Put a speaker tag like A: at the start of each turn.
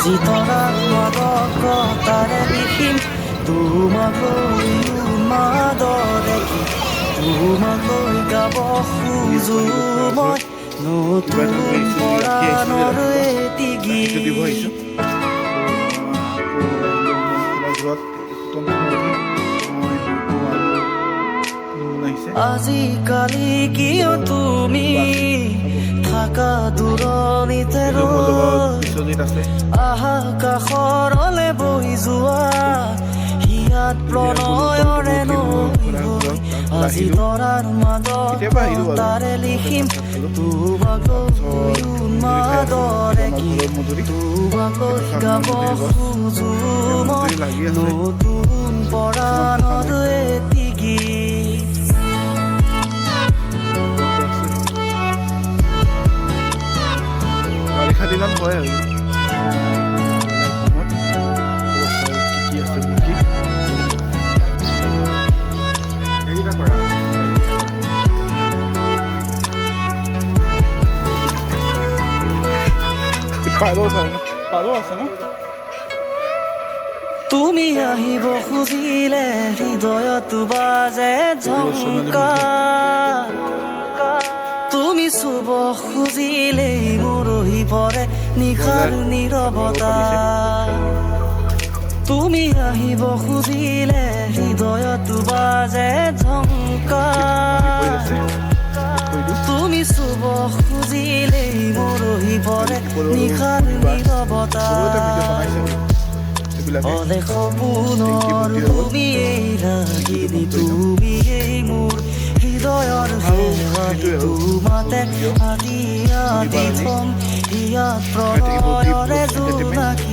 A: আজি তৰাৰ মাজত কটাৰে লিখিম তোমাক লৈ উন্মাদৰে গীত তোমাক লৈ গাব খোজো মই নতুন পৰাণৰ এটি গীত আজিকালি কিয় তুমি থাকা দূৰণিতে আহা কাষৰলে বহি যোৱা হিয়াত প্ৰণয়ৰে নৈ আজি তৰাৰ মাজত তাৰে লিখিম তোমাক লৈ উন্মাদৰে গীত তোমাক লৈ গাব খোজো মই নতুন পৰাণৰ এটি গীত
B: বাৰিষা দিনত হয় আৰু কি আছে নেকি এইকেইটা কৰা পাৰো আছে ন
A: তুমি আহিব খুজিলে হৃদয়ত বাজে ঝংকা তুমি চুব খুজিলে মৰহি পৰে নিশাৰ নীৰৱতা তুমি আহিব খুজিলে হৃদয়ত বাজে ঝংকা তুমি চুব খুজিলে মৰহি পৰে নিশাৰ নীৰৱতা অলে সপোনৰ তুমি এই ৰাগিনী তুমি এই মোৰ হৃদয়ৰ সেৱানী তোমাতে আদি আদি থম হিয়াত প্ৰণয়ৰে জোনাকী